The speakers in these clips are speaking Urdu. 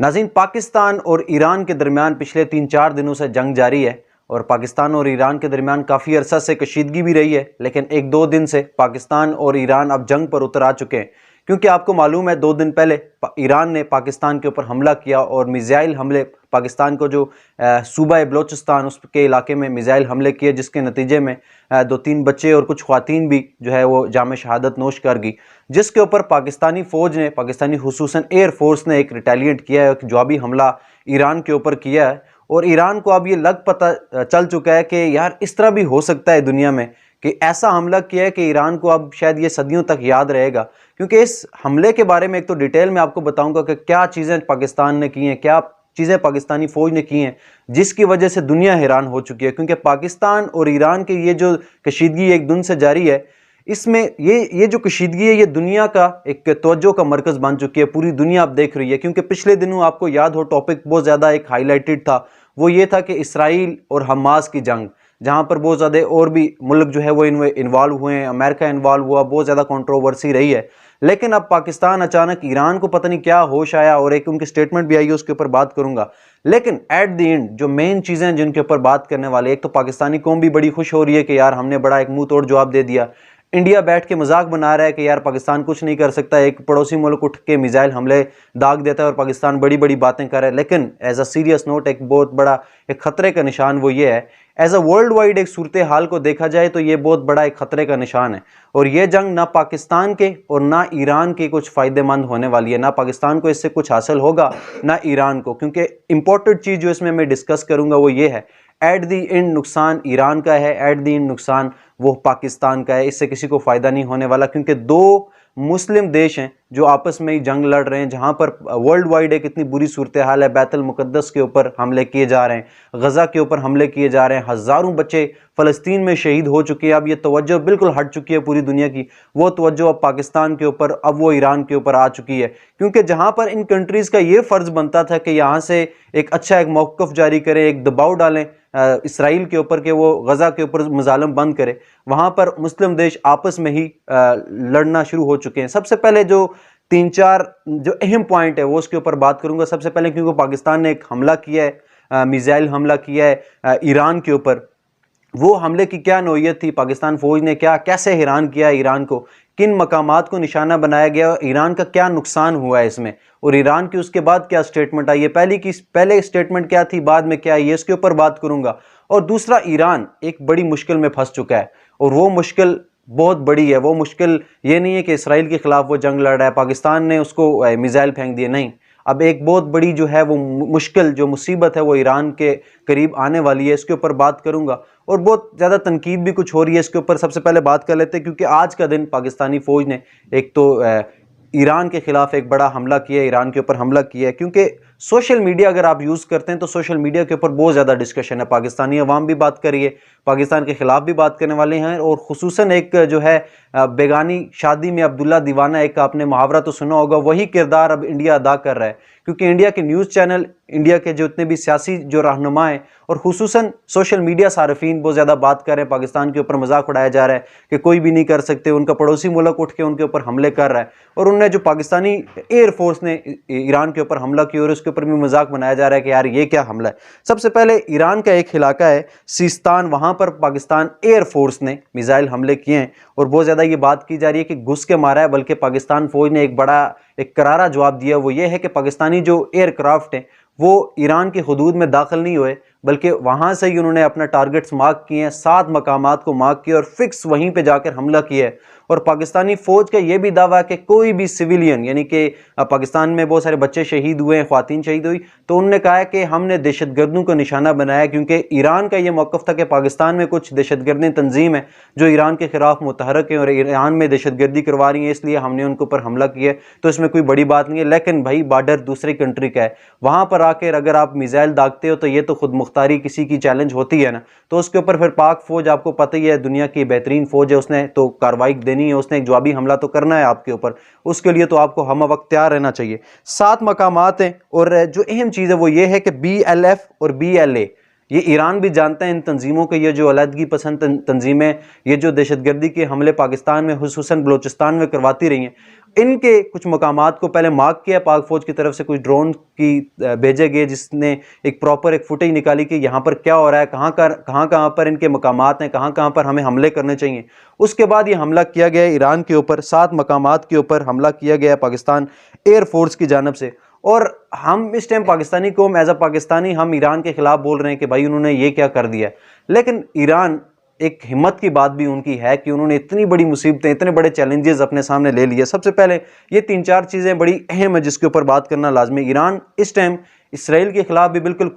ناظرین، پاکستان اور ایران کے درمیان پچھلے 3-4 دنوں سے جنگ جاری ہے اور پاکستان اور ایران کے درمیان کافی عرصہ سے کشیدگی بھی رہی ہے، لیکن 1-2 دن سے پاکستان اور ایران اب جنگ پر اتر آ چکے ہیں، کیونکہ آپ کو معلوم ہے 2 دن پہلے ایران نے پاکستان کے اوپر حملہ کیا اور میزائل حملے پاکستان کو جو صوبہ بلوچستان اس کے علاقے میں میزائل حملے کیے، جس کے نتیجے میں 2-3 بچے اور کچھ خواتین بھی جو ہے وہ جام شہادت نوش کر گئی، جس کے اوپر پاکستانی فوج نے، پاکستانی خصوصاً ایئر فورس نے ایک ریٹیلیٹ کیا ہے، ایک جوابی حملہ ایران کے اوپر کیا ہے۔ اور ایران کو اب یہ پتہ چل چکا ہے کہ یار اس طرح بھی ہو سکتا ہے دنیا میں، کہ ایسا حملہ کیا ہے کہ ایران کو اب شاید یہ صدیوں تک یاد رہے گا، کیونکہ اس حملے کے بارے میں ایک تو ڈیٹیل میں آپ کو بتاؤں گا کہ کیا چیزیں پاکستان نے کی ہیں، کیا چیزیں پاکستانی فوج نے کی ہیں، جس کی وجہ سے دنیا حیران ہو چکی ہے، کیونکہ پاکستان اور ایران کے یہ جو کشیدگی 1 دن سے جاری ہے، اس میں یہ جو کشیدگی ہے یہ دنیا کا ایک توجہ کا مرکز بن چکی ہے، پوری دنیا اب دیکھ رہی ہے، کیونکہ پچھلے دنوں آپ کو یاد ہو ٹاپک بہت زیادہ ایک ہائی لائٹڈ تھا، وہ یہ تھا کہ اسرائیل اور حماس کی جنگ، جہاں پر بہت زیادہ اور بھی ملک جو ہے وہ انوالو ہوئے ہیں، امریکہ انوالو ہوا، بہت زیادہ کنٹروورسی رہی ہے۔ لیکن اب پاکستان اچانک ایران کو پتہ نہیں کیا ہوش آیا اور ایک ان کی سٹیٹمنٹ بھی آئی ہے، اس کے اوپر بات کروں گا۔ لیکن ایٹ دی اینڈ جو مین چیزیں جن کے اوپر بات کرنے والے، ایک تو پاکستانی قوم بھی بڑی خوش ہو رہی ہے کہ یار ہم نے بڑا ایک منہ توڑ جواب دے دیا، انڈیا بیٹھ کے مذاق بنا رہا ہے کہ یار پاکستان کچھ نہیں کر سکتا، ایک پڑوسی ملک اٹھ کے میزائل حملے داغ دیتا ہے اور پاکستان بڑی بڑی باتیں کر رہا ہے، لیکن ایز اے سیریس نوٹ ایک بہت بڑا ایک خطرے کا نشان وہ یہ ہے، ایز اے ورلڈ وائڈ ایک صورتحال کو دیکھا جائے تو یہ بہت بڑا ایک خطرے کا نشان ہے، اور یہ جنگ نہ پاکستان کے اور نہ ایران کے کچھ فائدہ مند ہونے والی ہے، نہ پاکستان کو اس سے کچھ حاصل ہوگا نہ ایران کو، کیونکہ امپورٹنٹ چیز جو اس میں ڈسکس کروں گا وہ یہ ہے، ایٹ دی اینڈ نقصان ایران کا ہے، ایٹ دی اینڈ نقصان وہ پاکستان کا ہے، اس سے کسی کو فائدہ نہیں ہونے والا، کیونکہ 2 مسلم دیش ہیں جو آپس میں ہی جنگ لڑ رہے ہیں، جہاں پر ورلڈ وائڈ ایک اتنی بری صورتحال ہے، بیت المقدس کے اوپر حملے کیے جا رہے ہیں، غزہ کے اوپر حملے کیے جا رہے ہیں، ہزاروں بچے فلسطین میں شہید ہو چکے ہیں، اب یہ توجہ بالکل ہٹ چکی ہے پوری دنیا کی، وہ توجہ اب پاکستان کے اوپر، اب وہ ایران کے اوپر آ چکی ہے، کیونکہ جہاں پر ان کنٹریز کا یہ فرض بنتا تھا کہ یہاں سے ایک اچھا ایک موقف جاری کریں، ایک دباؤ ڈالیں اسرائیل کے اوپر کہ وہ غزہ کے اوپر مظالم بند کرے، وہاں پر مسلم دیش آپس میں ہی لڑنا شروع ہو چکے ہیں۔ سب سے پہلے جو 3-4 جو اہم پوائنٹ ہے وہ اس کے اوپر بات کروں گا۔ سب سے پہلے کیونکہ پاکستان نے ایک حملہ کیا ہے، میزائل حملہ کیا ہے ایران کے اوپر، وہ حملے کی کیا نوعیت تھی، پاکستان فوج نے کیسے حیران کیا ایران کو، کن مقامات کو نشانہ بنایا گیا، ایران کا کیا نقصان ہوا ہے اس میں، اور ایران کی اس کے بعد کیا سٹیٹمنٹ آئی ہے، پہلے سٹیٹمنٹ کیا تھی، بعد میں کیا آئی ہے، اس کے اوپر بات کروں گا۔ اور دوسرا، ایران ایک بڑی مشکل میں پھنس چکا ہے، اور وہ مشکل بہت بڑی ہے، وہ مشکل یہ نہیں ہے کہ اسرائیل کے خلاف وہ جنگ لڑ رہا ہے، پاکستان نے اس کو میزائل پھینک دیے، نہیں، اب ایک بہت بڑی جو ہے وہ مشکل جو مصیبت ہے وہ ایران کے قریب آنے والی ہے، اس کے اوپر بات کروں گا، اور بہت زیادہ تنقید بھی کچھ ہو رہی ہے اس کے اوپر۔ سب سے پہلے بات کر لیتے ہیں، کیونکہ آج کا دن پاکستانی فوج نے ایک تو ایران کے خلاف ایک بڑا حملہ کیا ہے، ایران کے اوپر حملہ کیا ہے، کیونکہ سوشل میڈیا اگر آپ یوز کرتے ہیں تو سوشل میڈیا کے اوپر بہت زیادہ ڈسکشن ہے، پاکستانی عوام بھی بات کر رہی ہے، پاکستان کے خلاف بھی بات کرنے والے ہیں، اور خصوصاً ایک جو ہے بیگانی شادی میں عبداللہ دیوانہ، ایک آپ نے محاورہ تو سنا ہوگا، وہی کردار اب انڈیا ادا کر رہا ہے، کیونکہ انڈیا کے نیوز چینل، انڈیا کے جو اتنے بھی سیاسی جو رہنما ہیں، اور خصوصاً سوشل میڈیا صارفین بہت زیادہ بات کر رہے ہیں، پاکستان کے اوپر مذاق اڑایا جا رہا ہے کہ کوئی بھی نہیں کر سکتے، ان کا پڑوسی ملک اٹھ کے ان کے اوپر حملے کر رہا ہے، اور انہوں نے جو پاکستانی ایئر فورس نے ایران کے اوپر حملہ کیا اور اس کے اوپر بھی مذاق بنایا جا رہا ہے کہ یار یہ کیا حملہ ہے۔ سب سے پہلے ایران کا ایک علاقہ ہے سیستان، وہاں پر پاکستان ایئر فورس نے میزائل حملے کیے ہیں، اور بہت زیادہ یہ بات کی جا رہی ہے کہ گھس کے مارا ہے، بلکہ پاکستان فوج نے ایک کرارا جواب دیا، وہ یہ ہے کہ پاکستانی جو ایئر کرافٹ ہیں وہ ایران کی حدود میں داخل نہیں ہوئے، بلکہ وہاں سے ہی انہوں نے اپنا ٹارگٹس مارک کیے ہیں، 7 مقامات کو مارک کیا اور فکس وہیں پہ جا کر حملہ کیا ہے۔ اور پاکستانی فوج کا یہ بھی دعویٰ ہے کہ کوئی بھی سویلین، یعنی کہ پاکستان میں بہت سارے بچے شہید ہوئے ہیں، خواتین شہید ہوئی، تو انہوں نے کہا ہے کہ ہم نے دہشت گردوں کو نشانہ بنایا، کیونکہ ایران کا یہ موقف تھا کہ پاکستان میں کچھ دہشت گردی تنظیم ہیں جو ایران کے خلاف متحرک ہیں اور ایران میں دہشت گردی کروا رہی ہیں، اس لیے ہم نے ان کے اوپر حملہ کیا ہے، تو اس میں کوئی بڑی بات نہیں ہے۔ لیکن بھائی بارڈر دوسری کنٹری کا ہے، وہاں پر آ کے اگر آپ میزائل داغتے ہو تو یہ تو خود مختاری کسی کی چیلنج ہوتی ہے نا، تو اس کے اوپر پھر پاک فوج، آپ کو پتہ ہی ہے دنیا کی بہترین فوج ہے، اس نے تو کارروائی دینی ہے، اس نے ایک جوابی حملہ تو کرنا ہے آپ کے اوپر، اس کے لیے تو آپ کو ہمہ وقت تیار رہنا چاہیے۔ 7 مقامات ہیں، اور جو اہم چیز ہے وہ یہ ہے کہ BLF اور BLA یہ ایران بھی جانتا ہے ان تنظیموں کے، یہ جو علیحدگی پسند تنظیمیں، یہ جو دہشت گردی کے حملے پاکستان میں خصوصاً بلوچستان میں کرواتی رہی ہیں، ان کے کچھ مقامات کو پہلے مارک کیا پاک فوج کی طرف سے، کچھ ڈرون کی بھیجے گئے جس نے ایک پراپر ایک فوٹیج نکالی کہ یہاں پر کیا ہو رہا ہے، کہاں پر ان کے مقامات ہیں، کہاں پر ہمیں حملے کرنے چاہیے۔ اس کے بعد یہ حملہ کیا گیا ایران کے اوپر، 7 مقامات کے اوپر حملہ کیا گیا پاکستان ایئر فورس کی جانب سے، اور ہم اس ٹائم پاکستانی قوم ایز اے پاکستانی ہم ایران کے خلاف بول رہے ہیں کہ بھائی انہوں نے یہ کیا کر دیا ہے، لیکن ایران ایک ہمت کی بات بھی ان کی ہے کہ انہوں نے اتنی بڑی مصیبتیں، اتنے بڑے چیلنجز اپنے سامنے لے لیے۔ سب سے پہلے یہ 3-4 چیزیں بڑی اہم ہیں جس کے اوپر بات کرنا لازمی۔ ایران اس ٹائم اسرائیل کے خلاف بھی بالکل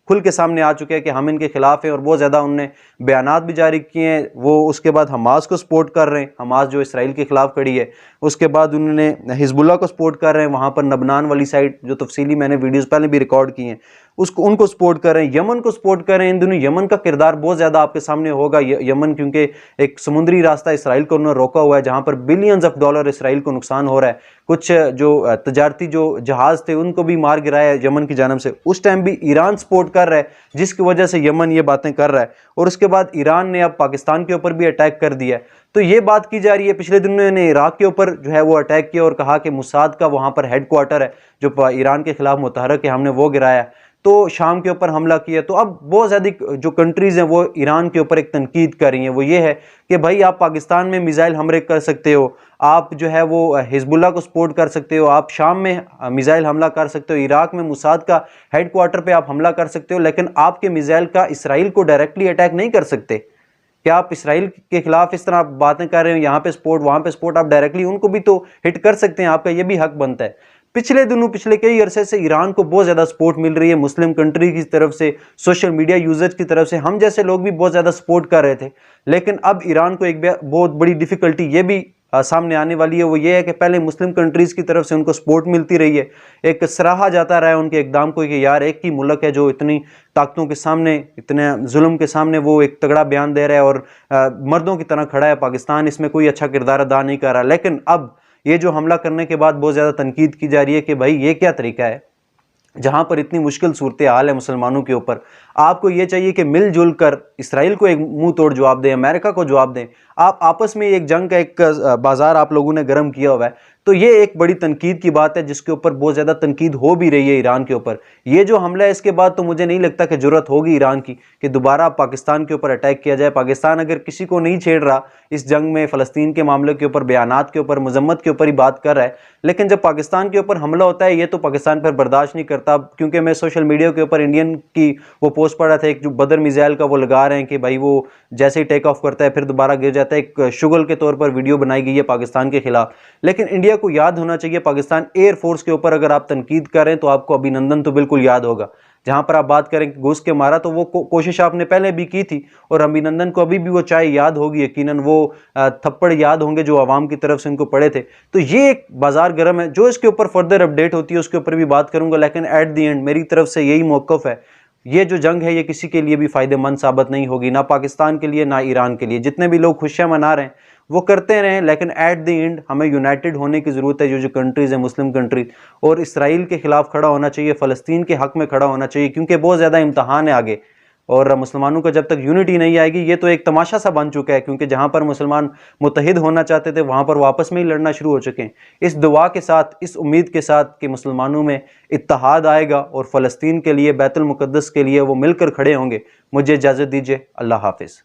کھل کے سامنے آ چکے ہیں کہ ہم ان کے خلاف ہیں، اور بہت زیادہ انہوں نے بیانات بھی جاری کیے ہیں۔ وہ اس کے بعد حماس کو سپورٹ کر رہے ہیں، حماس جو اسرائیل کے خلاف کھڑی ہے۔ اس کے بعد انہوں نے حزب اللہ کو سپورٹ کر رہے ہیں، وہاں پر لبنان والی سائڈ جو تفصیلی میں نے ویڈیوز پہلے بھی ریکارڈ کی ہیں ان کو سپورٹ کر رہے ہیں، یمن کو سپورٹ کر رہے ہیں۔ ان دنوں یمن کا کردار بہت زیادہ آپ کے سامنے ہوگا۔ یمن کیونکہ ایک سمندری راستہ اسرائیل کو انہوں نے روکا ہوا ہے، جہاں پر بلینز آف ڈالر اسرائیل کو نقصان ہو رہا ہے۔ کچھ جو تجارتی جو جہاز تھے ان کو بھی مار گرایا ہے یمن کی جانب سے۔ اس ٹائم بھی ایران سپورٹ کر رہا ہے، جس کی وجہ سے یمن یہ باتیں کر رہا ہے، اور اس کے بعد ایران نے اب پاکستان کے اوپر بھی اٹیک کر دیا ہے۔ تو یہ بات کی جا رہی ہے، پچھلے دنوں نے عراق کے اوپر جو ہے وہ اٹیک کیا اور کہا کہ موساد کا وہاں پر ہیڈ کوارٹر ہے جو ایران کے خلاف متحرک ہے، ہم نے وہ گرایا۔ تو شام کے اوپر حملہ کیا۔ تو اب بہت زیادہ جو کنٹریز ہیں وہ ایران کے اوپر ایک تنقید کر رہی ہیں، وہ یہ ہے کہ بھائی آپ پاکستان میں میزائل حملے کر سکتے ہو، آپ جو ہے وہ حزب اللہ کو سپورٹ کر سکتے ہو، آپ شام میں میزائل حملہ کر سکتے ہو، عراق میں موساد کا ہیڈ کوارٹر پہ آپ حملہ کر سکتے ہو، لیکن آپ کے میزائل کا اسرائیل کو ڈائریکٹلی اٹیک نہیں کر سکتے۔ کہ آپ اسرائیل کے خلاف اس طرح باتیں کر رہے ہو، یہاں پہ سپورٹ وہاں پہ سپورٹ، آپ ڈائریکٹلی ان کو بھی تو ہٹ کر سکتے ہیں، آپ کا یہ بھی حق بنتا ہے۔ پچھلے کئی عرصے سے ایران کو بہت زیادہ سپورٹ مل رہی ہے مسلم کنٹری کی طرف سے، سوشل میڈیا یوزرز کی طرف سے، ہم جیسے لوگ بھی بہت زیادہ سپورٹ کر رہے تھے۔ لیکن اب ایران کو ایک بہت بڑی ڈیفیکلٹی یہ بھی سامنے آنے والی ہے، وہ یہ ہے کہ پہلے مسلم کنٹریز کی طرف سے ان کو سپورٹ ملتی رہی ہے، ایک سراہا جاتا رہا ہے ان کے اقدام کو کہ یار ایک ہی ملک ہے جو اتنی طاقتوں کے سامنے، اتنے ظلم کے سامنے وہ ایک تگڑا بیان دے رہا ہے اور مردوں کی طرح کھڑا ہے۔ پاکستان اس میں کوئی اچھا کردار ادا نہیں کر رہا، لیکن اب یہ جو حملہ کرنے کے بعد بہت زیادہ تنقید کی جا رہی ہے کہ بھائی یہ کیا طریقہ ہے، جہاں پر اتنی مشکل صورتحال ہے مسلمانوں کے اوپر، آپ کو یہ چاہیے کہ مل جل کر اسرائیل کو ایک منہ توڑ جواب دیں، امریکہ کو جواب دیں، آپ آپس میں ایک جنگ کا ایک بازار آپ لوگوں نے گرم کیا ہوا ہے۔ تو یہ ایک بڑی تنقید کی بات ہے جس کے اوپر بہت زیادہ تنقید ہو بھی رہی ہے ایران کے اوپر۔ یہ جو حملہ ہے اس کے بعد تو مجھے نہیں لگتا کہ جرت ہوگی ایران کی کہ دوبارہ پاکستان کے اوپر اٹیک کیا جائے۔ پاکستان اگر کسی کو نہیں چھیڑ رہا اس جنگ میں، فلسطین کے معاملے کے اوپر، بیانات کے اوپر، مذمت کے اوپر ہی بات کر رہا ہے، لیکن جب پاکستان کے اوپر حملہ ہوتا ہے یہ تو پاکستان پر برداشت نہیں کرتا۔ کیونکہ میں سوشل میڈیا کے اوپر انڈین کی وہ پوسٹ پڑھ رہا تھا، ایک جو بدر میزائل کا وہ لگا رہے ہیں کہ بھائی وہ جیسے ہی ٹیک آف کرتا ہے پھر دوبارہ گر جاتا ہے، ایک شغل کے طور پر ویڈیو بنائی گئی ہے پاکستان کے خلاف۔ لیکن انڈیا کو یاد ہونا چاہیے پاکستان ایئر فورس کے اوپر اگر آپ تنقید کریں تو آپ کو ابھینندن تو بالکل یاد ہوگا۔ جہاں پر آپ بات کریں کہ گھس کے مارا تو وہ کوشش آپ نے پہلے بھی کی تھی، اور ابھینندن کو ابھی بھی وہ چائے یاد ہوگی، یقیناً وہ تھپڑ یاد ہوں گے جو عوام کی طرف سے ان کو پڑے تھے۔ تو یہ ایک بازار گرم ہے، جو اس کے اوپر فردر اپڈیٹ ہوتی ہے اس کے اوپر بھی بات کروں گا، لیکن ایٹ دی اینڈ میری طرف سے یہی موقف ہے، یہ جو جنگ ہے یہ کسی کے لیے بھی فائدہ مند ثابت نہیں ہوگی، نہ پاکستان کے لیے نہ ایران کے لیے۔ جتنے بھی لوگ خوشیاں منا رہے ہیں وہ کرتے رہیں، لیکن ایٹ دی اینڈ ہمیں یونائٹڈ ہونے کی ضرورت ہے، جو کنٹریز ہیں مسلم کنٹریز، اور اسرائیل کے خلاف کھڑا ہونا چاہیے، فلسطین کے حق میں کھڑا ہونا چاہیے، کیونکہ بہت زیادہ امتحان ہے آگے، اور مسلمانوں کا جب تک یونٹی نہیں آئے گی یہ تو ایک تماشا سا بن چکا ہے، کیونکہ جہاں پر مسلمان متحد ہونا چاہتے تھے وہاں پر وہ آپس میں ہی لڑنا شروع ہو چکے ہیں۔ اس دعا کے ساتھ، اس امید کے ساتھ کہ مسلمانوں میں اتحاد آئے گا اور فلسطین کے لیے، بیت المقدس کے لیے وہ مل کر کھڑے ہوں گے، مجھے اجازت دیجیے، اللہ حافظ۔